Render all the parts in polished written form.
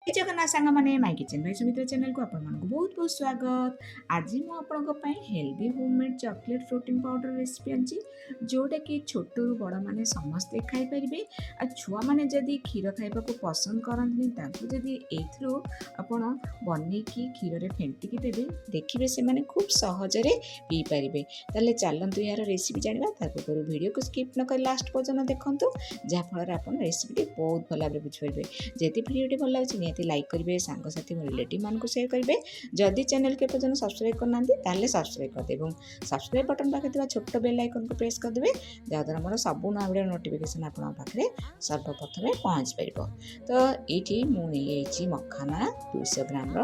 जय जगन्नाथ सांग मैंने माई किचन भाई सुमित्रा चैनल को आपण मानक बहुत बहुत स्वागत। आज मु आपण healthy homemade chocolate protein powder recipe आनी जोटा कि छोट रु बड़ मैंने समस्ते खाई पारे। आ छुआ मैंने जदि क्षीर खाइबा को पसंद करती जदि आपण बनई क्षीर में फेंटिकी देवे देखिए से मैंने खूब सहजरे पी पारे। ताले चलतु यार रेसिपी जाना पूर्व वीडियो को स्किप न कर लास्ट पर्यटन देखूँ जहाँफल आप रेसिपी बहुत भल भाव बुझीपारे। जदि भिडियोटी भल लगे निहाती लाइक करेंगे सांगसाथी रिलेटिव मान को शेयर करेंगे। जदि चैनल के पर्यटन सब्सक्राइब करना सब्सक्राइब करदे सब्सक्राइब बटन पाखे छोट बेल आइकन को प्रेस करदे जहाँद्वारा मोर सब नया वीडियो नोटिफिकेशन आपे सर्वप्रथम पहुँच पार। तो ये मुझे मखाना 200 ग्राम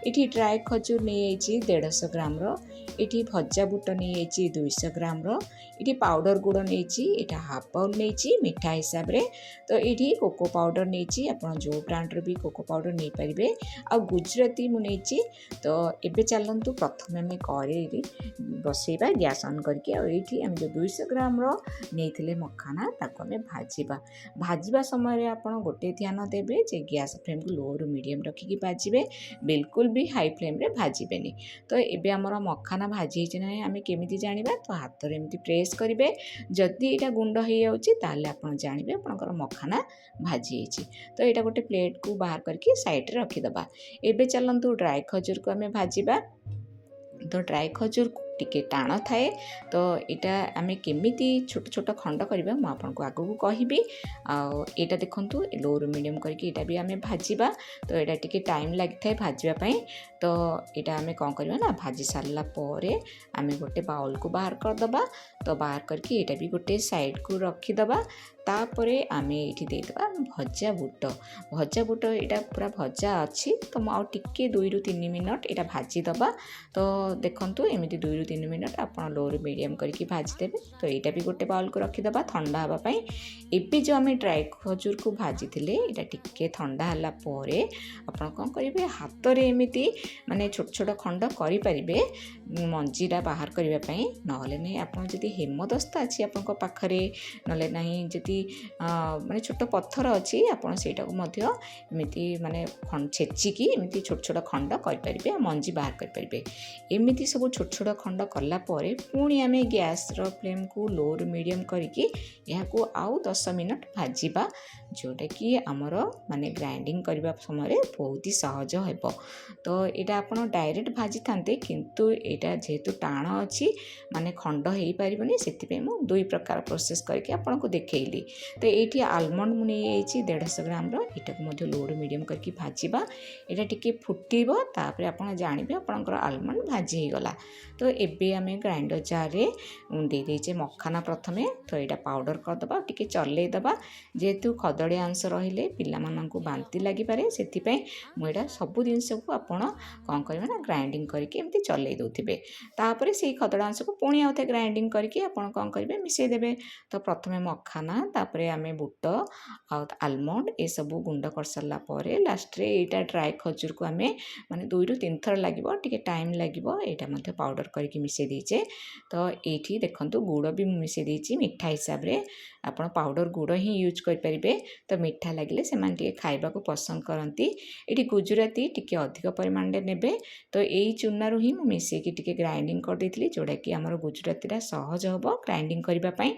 ये ड्राई खजूर नहीं 150 ग्राम ये भजा बुट नहीं 200 ग्राम ये पाउडर गुड़ नहीं हाफ बाउल नहीं मिठा हिसाब से। तो ये कोको पाउडर नहीं आप जो ब्रांडर भी कोको पाउडर नहीं पारे। आ गुजराती मुझे तो ये चलतु प्रथम आम कड़े बसैबा गैस ऑन करके आम जो 200 ग्राम नहीं मखाना ताको आम भाजवा। भाजवा समय आप गोटे ध्यान देवे जे गैस फ्लेम को लो रु मीडियम रखिकी भाजबे, बिल्कुल भी हाई फ्लेम रे भाजबेनी। तो ये आमर मखाना भाजी ना आम केमी जाना तो हाथ में एमती प्रेस करेंगे जदि यहाँ गुंड हो जाए आप जानवे आपंकर मखाना भाजी। तो यहाँ गोटे प्लेट को बाहर करके साइड रे रखीदबा। एबे चलतु ड्राई खजूर को आम भाजवा। तो ड्राई खजूर टिके टाण थाए तो यहाँ आम केमी छोट छोट खंड करवा मुझे आगू कहबी। आटा देखु लो रु मीडियम करके यहाँ भी आम भाजवा। तो यहाँ टी टाइम लगी था भाजवाई। तो यहाँ आम कौन करवा ना भाजी सारा पर आम गोटे बाउल को बाहर करदबा। तो बाहर करके यहाँ भी गोटे साइड को रखीदबा। तापर आम ये देदेबा भजा बुट यहाँ पूरा भजा अच्छी। तो मुझे 2 रु 3 मिनट यहाँ भाजीदबा। तो देखु एमती 2 रु 3 मिनट आप लो रु मीडियम करके भाजीदेवे। तो यहाँ भी गोटे बाउल को रखीदबा ठंडा हाँपाई। एबे जो आम ड्राई खजूर को भाजी थे यहाँ टिके ठंडा है आप कौन करेंगे हाथ में एमती माने छोट छोट खंड करें मंजीरा बाहर करने ना नहीं। आप हेमदस्ता अच्छी आप पाखे ना जी माने छोट पत्थर अच्छी आपमती माने छेचिकी एमती छोट छोट खंड करें मंजी बाहर करें। एमती सब छोट छोट खंड कलापर पुणी आम गैस फ्लेम को लो रु मीडियम करके यहाँ आउ 10 मिनट भाजवा जोटा कि आमर माने ग्राइंडिंग करने समय बहुत ही सहज हो। तो यहाँ आप डायरेक्ट भाजी था किंतु यहाँ जेहेतु टाण अच्छी माने खंड हो पारनी से 2 प्रकार प्रोसेस करके आपको देखली। तो ये आलमंड मुझे 150 ग्राम यहाँ लो रु मीडियम करके भाजवा। यहाँ टी फुटब तापर आप जानवे आपंकर आलमंड भाजी होगला। तो एबे आम ग्राइंडर जार दे देचे मखाना प्रथम। तो यहाँ पाउडर करदबा टी चलईदबा जेहेतु खदड़िया अंश रहिले पिलामानंकु बांती लागिपारे से मुझे सब जिनस को आपण कौन करेंगे ना ग्राइंडिंग करके एमती चलई दौथे। तापर से खदड़ा अंश को पुणी आउे ग्राइंडिंग करके आपण कौन करेंगे मिसईदेवे। तो प्रथम मखाना तापर आम बुट आलमंड ये सब गुंड कर सारापर लास्ट रे यहाँ ड्राई खजूर को आम माने 2 रु 3 थर लगे टी टाइम लगे यहाँ पाउडर करके मिसई देचे। तो ये देखो गुड़ भी मिसई देची मिठा हिसाब से आप पाउडर गुड़ ही यूज करेंगे। तो मिठा लगे से खाइबा को पसंद करती। ये गुजराती टी अधिक परिमाण ने। तो यही चूनारू ही मिसेकी टी ग्राइंडिंग कर देती जोटा कि आमर गुजराती सहज हम ग्राइंडिंग करने।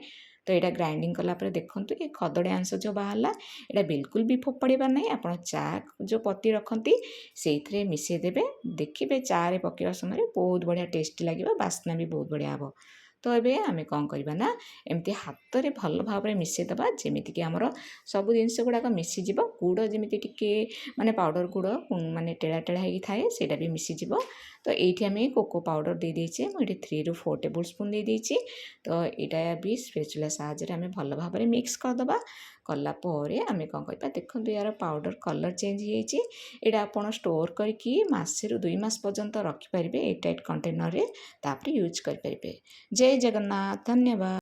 तो यहाँ ग्राइंडिंग कलापर देखो ये खदड़े अंश जो बाहर यहाँ बिल्कुल भी फोपाड़ार ना। आप चा जो पत्ती रखती से मिसईदेवे देखिए चा रे पकेवा समय बहुत बढ़िया टेस्टी लगे बास्ना भी बहुत बढ़िया हम। तो ये आम कौन करवा ना एमती हाथ में भल भाव में मिसईदबा जमीक आमर सब जिनस गुड़ाक मिसीज गुड़ जमी टी माने पाउडर गुड़ माने टेढ़ा टेढ़ा हो थाए से भी मिसीज। तो ये आम कोको पाउडर दे देचे मुझे 3 रु 4 टेबल स्पून दे देची। तो यहाँ भी स्पेचुला साहाय्य आम भल भाव में मिक्स करदबा। कलापर आम कौन करवा देखो यार पाउडर कलर चेंज हो यहाँ आप स्टोर करके मासे रु 2 मास पर्यंत रखिपारे ए टाइट कंटेनर रे तापर यूज करें। जय जगन्नाथ धन्यवाद।